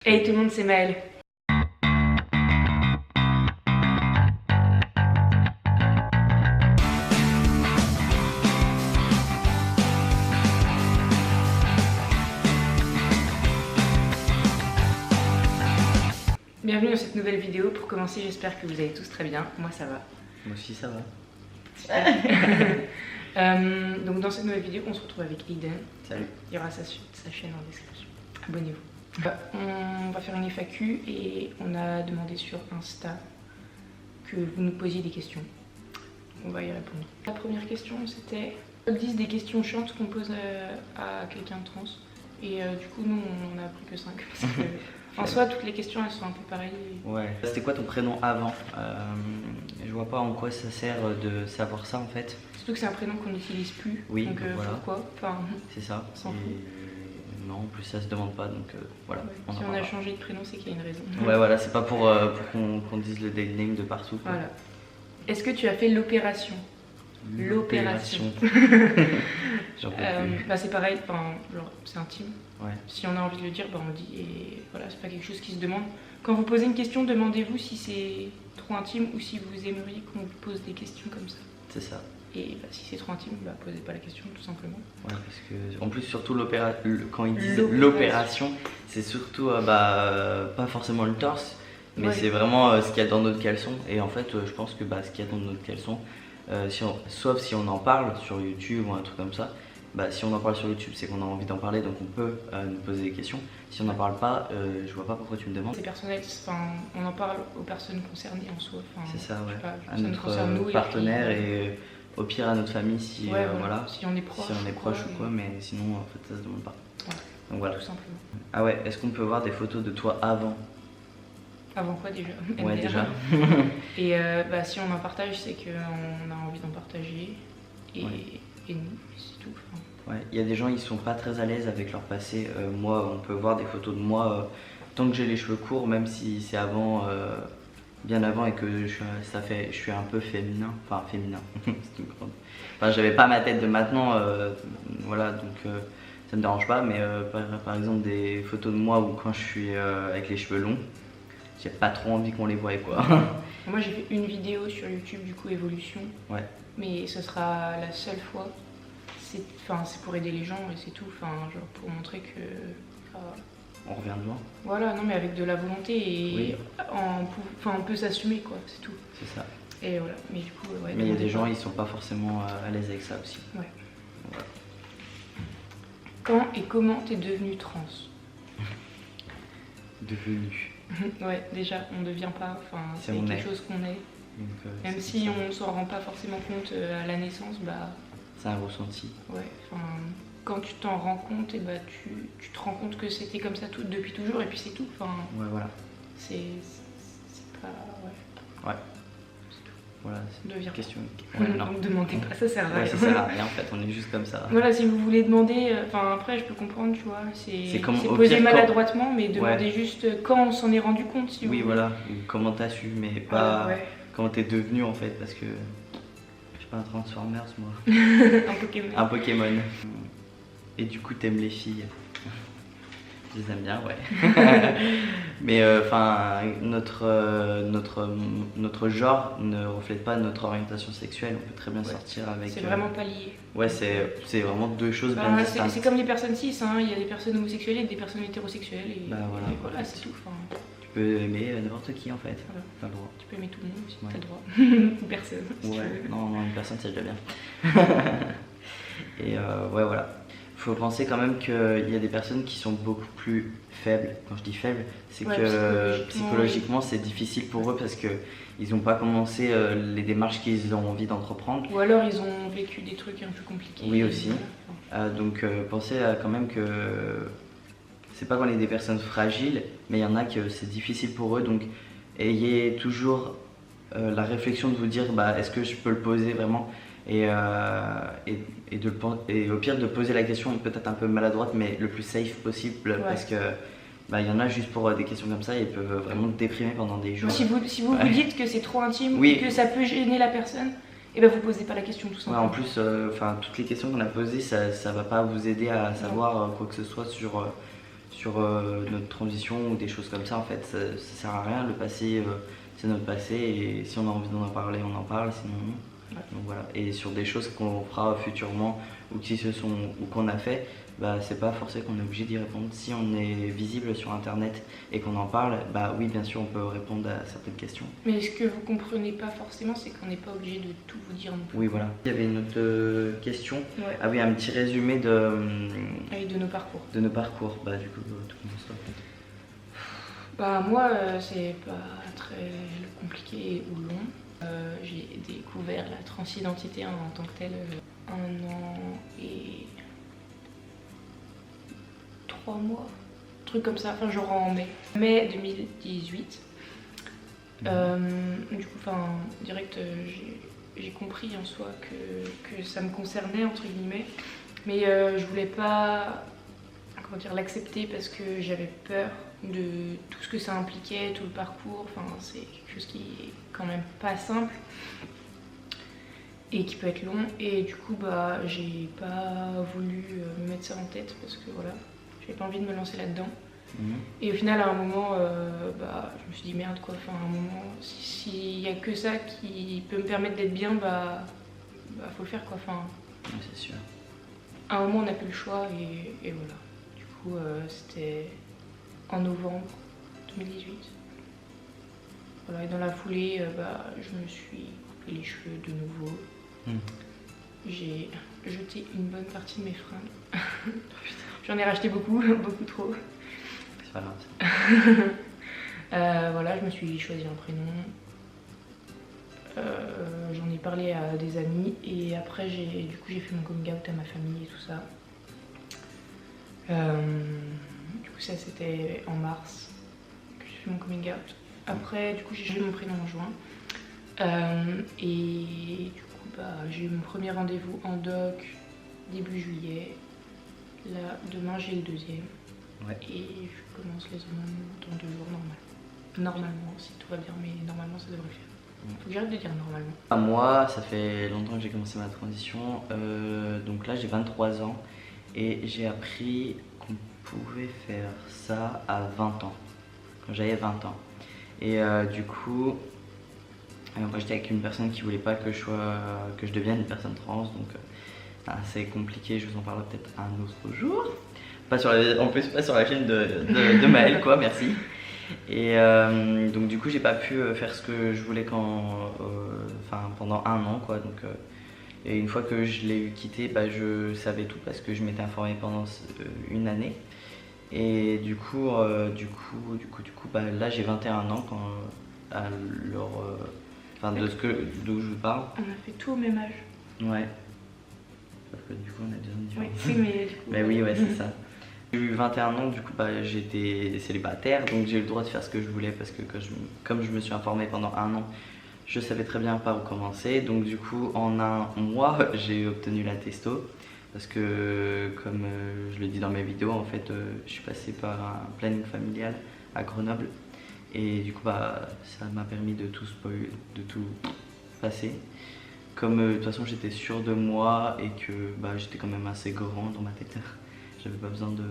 Hey tout le monde, c'est Maëlle. Bienvenue dans cette nouvelle vidéo. Pour commencer, j'espère que vous allez tous très bien. Moi ça va. Moi aussi ça va. Donc dans cette nouvelle vidéo, on se retrouve avec Eden. Salut. Il y aura sa chaîne en description. Abonnez-vous. On va faire une FAQ et on a demandé sur Insta que vous nous posiez des questions. On va y répondre. La première question c'était top 10 des questions chiantes qu'on pose à quelqu'un de trans. Et du coup nous on a appris que 5 parce que en soi toutes les questions elles sont un peu pareilles. Ouais. C'était quoi ton prénom avant? Je vois pas en quoi ça sert de savoir ça en fait. Surtout que c'est un prénom qu'on n'utilise plus. Oui, donc voilà. pourquoi enfin, C'est ça. s'en fout. Non, en plus ça se demande pas donc voilà. Ouais. Si on a changé de prénom c'est qu'il y a une raison. Ouais voilà, c'est pas pour qu'on dise le dating name de partout. Quoi. Voilà. Est-ce que tu as fait l'opération? L'opération. J'en peux plus. Bah c'est pareil, genre c'est intime. Ouais. Si on a envie de le dire, bah on le dit et voilà, c'est pas quelque chose qui se demande. Quand vous posez une question, demandez-vous si c'est trop intime ou si vous aimeriez qu'on vous pose des questions comme ça. C'est ça. Et bah, si c'est trop intime, bah posez pas la question tout simplement. Ouais, parce que en plus surtout quand ils disent l'opération, c'est surtout pas forcément le torse, mais Ouais. c'est vraiment ce qu'il y a dans notre caleçon. Et en fait, je pense que ce qu'il y a dans notre caleçon, sauf si on en parle sur YouTube ou un truc comme ça, si on en parle sur YouTube, c'est qu'on a envie d'en parler, donc on peut nous poser des questions. Si on n'en parle pas, je vois pas pourquoi tu me demandes. C'est personnel, on en parle aux personnes concernées en soi. C'est ça, ouais. Pas, À ça nous concerne nous notre et partenaire puis, et au pire à notre famille si ouais, voilà. Si on est proche. Si on est proche ou quoi, mais sinon en fait ça se demande pas. Ouais. Donc voilà. Tout simplement. Ah ouais, est-ce qu'on peut voir des photos de toi avant? Avant quoi déjà? Ouais, MDR. déjà. Et si on en partage, c'est qu'on a envie d'en partager. Et, Ouais. et nous, c'est tout. Ouais, il y a des gens ils sont pas très à l'aise avec leur passé. Moi, on peut voir des photos de moi tant que j'ai les cheveux courts, même si c'est avant, bien avant et que je suis un peu féminin. Enfin, féminin. C'est une grande. Enfin, j'avais pas ma tête de maintenant, voilà, donc ça me dérange pas. Mais par exemple, des photos de moi où quand je suis avec les cheveux longs, j'ai pas trop envie qu'on les voie quoi. Moi j'ai fait une vidéo sur YouTube du coup Évolution. Ouais. Mais ce sera la seule fois. C'est pour aider les gens et c'est tout. Genre pour montrer que. On revient de loin. Voilà, non mais avec de la volonté et Oui. on peut s'assumer quoi, c'est tout. C'est ça. Et voilà, mais du coup, ouais. Mais il y a des gens, ils sont pas forcément à l'aise avec ça aussi. Ouais. Voilà. Quand et comment t'es devenue trans? Devenu. Ouais, déjà, on ne devient pas, c'est on quelque est. chose qu'on est. Donc, Même si on ne s'en rend pas forcément compte à la naissance, c'est un ressenti. ouais, quand tu t'en rends compte, et tu te rends compte que c'était comme ça depuis toujours et puis c'est tout. Ouais, voilà. C'est pas. Ouais. Ouais. Voilà, c'est Devient une question. pas. Ouais, non. Donc demandez pas, ça sert à rien. Ouais, ça sert à rien en fait, on est juste comme ça. Voilà, si vous voulez demander, après je peux comprendre, tu vois, c'est comme au posé pire, maladroitement, mais demandez juste quand on s'en est rendu compte, si vous Oui, voulez. voilà, ou comment t'as su, mais pas Ouais. comment t'es devenu en fait, parce que je suis pas un Transformers moi. Un Pokémon. Un Pokémon. Et du coup, t'aimes les filles? Je les aime bien, ouais. Mais notre genre ne reflète pas notre orientation sexuelle. On peut très bien sortir avec. C'est vraiment pas lié. Ouais, c'est vraiment deux choses bien distinctes. C'est comme les personnes cis, il y a des personnes homosexuelles et des personnes hétérosexuelles. Et voilà, c'est tout. Tu peux aimer n'importe qui en fait. Voilà. T'as le droit. Tu peux aimer tout le monde si Ouais. t'as le droit. Ou personne. Si Ouais, non, une personne c'est déjà bien. Et ouais, voilà. Faut penser quand même qu'il y a des personnes qui sont beaucoup plus faibles. Quand je dis faibles, c'est que psychologiquement c'est difficile pour eux parce qu'ils n'ont pas commencé les démarches qu'ils ont envie d'entreprendre. Ou alors ils ont vécu des trucs un peu compliqués. Oui, aussi. Donc pensez quand même que c'est pas qu'on est des personnes fragiles, mais il y en a que c'est difficile pour eux. Donc ayez toujours la réflexion de vous dire est-ce que je peux le poser vraiment et au pire de poser la question peut-être un peu maladroite mais le plus safe possible parce que il y en a juste pour des questions comme ça ils peuvent vraiment déprimer pendant des jours. Si vous vous dites que c'est trop intime oui. et que ça peut gêner la personne, et vous posez pas la question tout simplement. Ouais, en plus toutes les questions qu'on a posées ça va pas vous aider à savoir quoi que ce soit sur notre transition ou des choses comme ça. En fait, ça sert à rien. Le passé, c'est notre passé, et si on a envie d'en parler, on en parle, sinon non. Ouais. Donc voilà. Et sur des choses qu'on fera futurement ou qui se sont ou qu'on a fait, bah c'est pas forcément qu'on est obligé d'y répondre. Si on est visible sur internet et qu'on en parle, bah oui, bien sûr on peut répondre à certaines questions. Mais ce que vous comprenez pas forcément, c'est qu'on n'est pas obligé de tout vous dire non plus. Oui, voilà. Il y avait une autre question. Ouais. Ah oui, un petit résumé Et de nos parcours. de nos parcours. Bah du coup, tout commence toi. Bah moi, c'est pas très compliqué ou long. J'ai découvert la transidentité en tant que telle 1 an et 3 mois, truc comme ça, enfin genre en mai 2018. Du coup, enfin direct, j'ai compris en soi que ça me concernait entre guillemets, mais je voulais pas, comment dire, l'accepter parce que j'avais peur de tout ce que ça impliquait, tout le parcours. Enfin, c'est quelque chose qui est quand même pas simple et qui peut être long. Et du coup, bah, j'ai pas voulu me mettre ça en tête parce que voilà, j'avais pas envie de me lancer là-dedans. Et au final, à un moment, bah, je me suis dit merde quoi. Enfin, à un moment, s'il y a que ça qui peut me permettre d'être bien, bah faut le faire quoi. Enfin, Oui, c'est sûr. à un moment, on n'a plus le choix et voilà. Du coup, c'était en novembre 2018. Voilà, et dans la foulée, bah, je me suis coupé les cheveux de nouveau. J'ai jeté une bonne partie de mes fringues. J'en ai racheté beaucoup, beaucoup trop. C'est pas grave. Voilà, je me suis choisi un prénom. J'en ai parlé à des amis et après du coup j'ai fait mon coming out à ma famille et tout ça. Du coup ça c'était en mars que j'ai fait mon coming out. Après du coup j'ai changé mon prénom en juin. Et du coup bah, j'ai eu mon premier rendez-vous en doc début juillet. Là demain j'ai le deuxième. Ouais. Et je commence les hormones dans 2 jours normalement si tout va bien, mais normalement ça devrait le faire. Faut que j'arrête de dire normalement. Moi, ça fait longtemps que j'ai commencé ma transition, donc là j'ai 23 ans et j'ai appris qu'on pouvait faire ça à 20 ans, quand j'avais 20 ans. Et du coup, moi j'étais avec une personne qui voulait pas que je devienne une personne trans, donc c'est compliqué, je vous en parlerai peut-être un autre jour. En plus pas sur la chaîne de Maëlle quoi, merci. Et donc du coup j'ai pas pu faire ce que je voulais pendant 1 an quoi. Donc, et une fois que je l'ai quitté, bah, je savais tout parce que je m'étais informée pendant 1 année. Et du coup, bah, là j'ai 21 ans d'où je vous parle. On a fait tout au même âge. Ouais. Sauf que du coup on a 2 ans de différence. Oui, mais du coup. Mais oui, ouais, c'est ça. J'ai eu 21 ans, du coup bah, j'étais célibataire, donc j'ai eu le droit de faire ce que je voulais parce que comme je me suis informée pendant 1 an, je savais très bien par où commencer. Donc du coup en 1 mois j'ai obtenu la testo parce que comme je le dis dans mes vidéos, en fait je suis passé par un planning familial à Grenoble et du coup bah, ça m'a permis de tout passer. Comme de toute façon j'étais sûre de moi et que bah, j'étais quand même assez grand dans ma tête. J'avais pas besoin de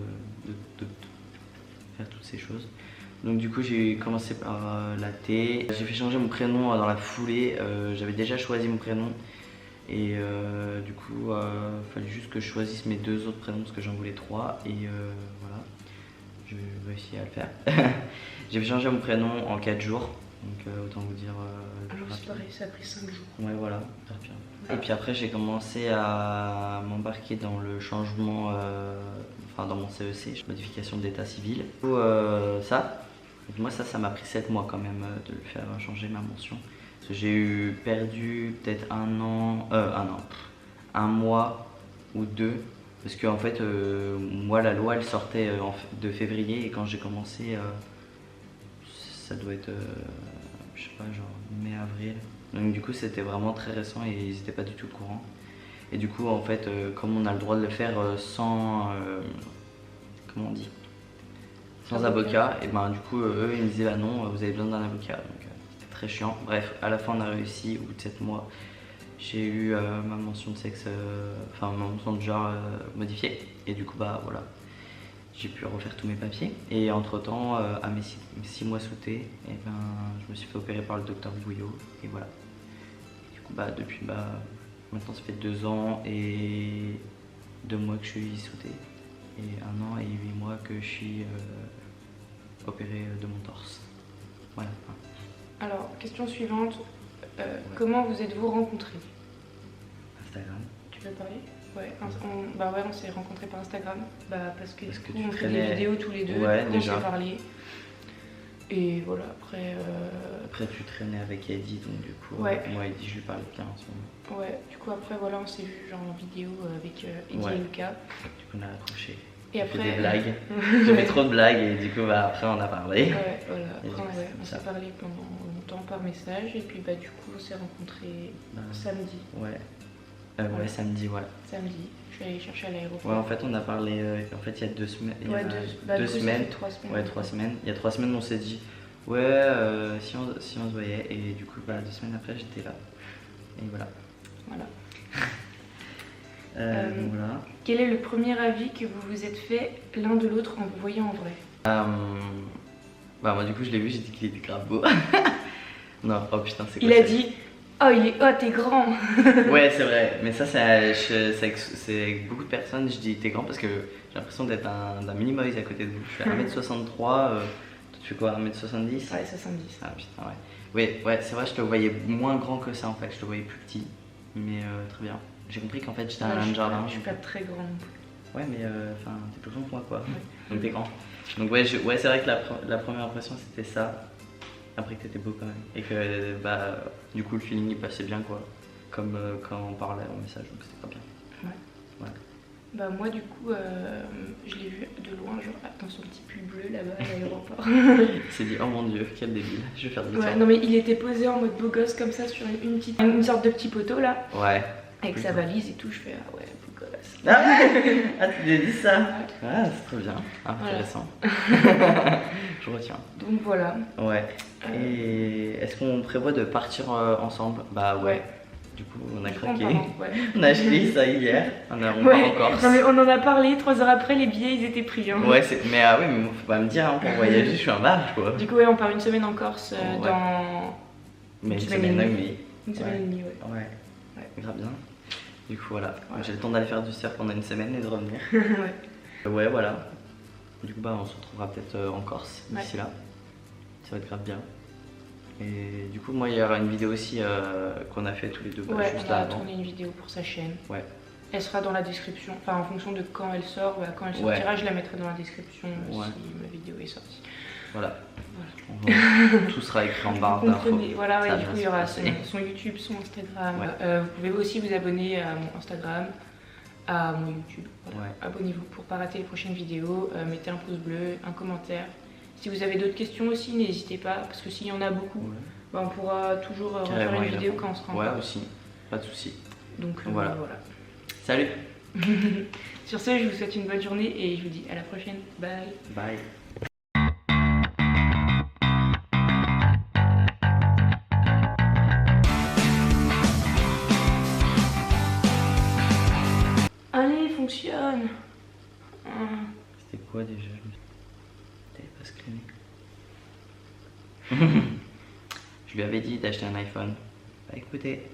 faire toutes ces choses. Donc du coup j'ai commencé par la T. J'ai fait changer mon prénom dans la foulée. J'avais déjà choisi mon prénom. Et du coup il fallait juste que je choisisse mes 2 autres prénoms parce que j'en voulais 3. Et voilà, j'ai réussi à le faire. J'ai fait changer mon prénom en 4 jours. Donc autant vous dire... Alors c'est pareil, ça a pris 5 jours. Ouais voilà, rapide. Et puis après j'ai commencé à m'embarquer dans le changement, dans mon CEC, modification d'état civil. Du coup moi ça m'a pris 7 mois quand même de le faire changer ma mention. Parce que j'ai perdu peut-être 1 an, 1 mois ou 2. Parce que en fait moi la loi elle sortait de février et quand j'ai commencé ça doit être je sais pas genre mai-avril. Donc du coup c'était vraiment très récent et ils n'étaient pas du tout au courant. Et du coup en fait comme on a le droit de le faire sans comment on dit, sans avocat, et ben du coup eux ils me disaient bah non vous avez besoin d'un avocat, donc c'était très chiant. Bref, à la fin on a réussi, au bout de 7 mois j'ai eu ma mention de sexe, ma mention de genre modifiée et du coup bah voilà, j'ai pu refaire tous mes papiers. Et entre temps, à mes 6 mois sous T, et ben, je me suis fait opérer par le docteur Bouillot. Et voilà. Et du coup, depuis maintenant ça fait 2 ans et 2 mois que je suis sous T. Et 1 an et 8 mois que je suis opéré de mon torse. Voilà. Alors, question suivante. Comment vous êtes-vous rencontrés? Instagram. Tu veux parler? Ouais, on s'est rencontrés par Instagram. Parce que Parce que du coup, tu on fait des traînais- vidéos tous les deux. Ouais, Du coup, déjà. on s'est parlé. Et voilà, après. Après tu traînais avec Eddie, donc du coup, Ouais. moi Eddie je lui parlais bien en ce moment. Ouais, du coup, après, voilà, on s'est vu genre en vidéo avec Eddie Ouais. et Lucas. Du coup on a accroché. Et J'ai après. fait des blagues. J'ai fait trop de blagues et du coup après on a parlé. Ouais, voilà. Et du Après, coup, c'est on ça. s'est parlé pendant longtemps par message. Et puis, du coup, on s'est rencontrés samedi. Ouais. Ouais. Ouais, samedi, ouais. Samedi. Je suis allée chercher à l'aéroport. Ouais, en fait on a parlé, en fait il y a 2 semaines. Il y a Ouais, 2 du coup, ça semaines. fait 3 semaines. Ouais, 3 semaines. Il y a 3 semaines on s'est dit, ouais, si on se voyait. Et du coup 2 semaines après j'étais là. Et voilà. Voilà. Donc voilà. Quel est le premier avis que vous vous êtes fait l'un de l'autre en vous voyant en vrai? Moi du coup je l'ai vu, j'ai dit qu'il était grave beau. Non, oh putain c'est quoi Il a ça dit oh il est hot et grand. Ouais c'est vrai, mais ça c'est avec beaucoup de personnes, je dis t'es grand parce que j'ai l'impression d'être d'un mini Moïse à côté de vous. Je fais 1m63, toi tu fais quoi, 1m70? Ouais 70. Ah putain ouais. Ouais c'est vrai, je te voyais moins grand que ça en fait, je te voyais plus petit. Mais très bien. J'ai compris qu'en fait j'étais un nain de jardin. Je suis pas très grande non plus. Ouais mais t'es plus grand que moi quoi. Ouais. Donc t'es grand. Donc ouais, c'est vrai que la première impression c'était ça. Après que t'étais beau quand même. Et que du coup le feeling il passait bien quoi. Comme quand on parlait en message, donc c'était pas bien. Ouais. Moi du coup je l'ai vu de loin genre dans son petit pull bleu là-bas à l'aéroport. Il s'est dit oh mon dieu quel débile, je vais faire des Ouais non mais il était posé en mode beau gosse comme ça sur une sorte de petit poteau là. Ouais. Avec sa valise et tout, je fais ah ouais beau gosse. Ah ouais. Ah tu lui as dit ça? Ah c'est très bien, intéressant. Voilà. Je retiens. Donc voilà. Ouais. Et est-ce qu'on prévoit de partir ensemble? Bah ouais. Du coup on a craqué. Ouais. On a acheté ça hier. On part en Corse. Non mais on en a parlé, 3 heures après les billets ils étaient pris. Hein. Ouais mais oui mais faut pas me dire pour voyager, je suis un barge quoi. Du coup ouais on part une semaine en Corse dans mais une semaine et demie. Une semaine et demie ouais. Grave bien. Du coup voilà. J'ai le temps d'aller faire du surf pendant une semaine et de revenir. Ouais voilà. Du coup on se retrouvera peut-être en Corse d'ici là. Ça va être grave bien. Et du coup moi il y aura une vidéo aussi qu'on a fait tous les deux juste on a avant. tourné une vidéo pour sa chaîne. Ouais. Elle sera dans la description, enfin en fonction de quand elle sort, quand elle sortira je la mettrai dans la description si ma vidéo est sortie. Voilà. Tout sera écrit en barre d'infos. Voilà, du coup il y aura son YouTube, son Instagram. Vous pouvez aussi vous abonner à mon Instagram, à mon YouTube. Voilà. Abonnez-vous pour ne pas rater les prochaines vidéos. Mettez un pouce bleu, un commentaire. Si vous avez d'autres questions aussi, n'hésitez pas, parce que s'il y en a beaucoup, on pourra toujours refaire une vidéo quand on sera en Corse. Ouais aussi, pas de soucis. Donc voilà. Salut. Sur ce, je vous souhaite une bonne journée et je vous dis à la prochaine. Bye. Bye. Allez, fonctionne. C'était quoi déjà? T'avais pas screené. Je lui avais dit d'acheter un iPhone. Bah écoutez.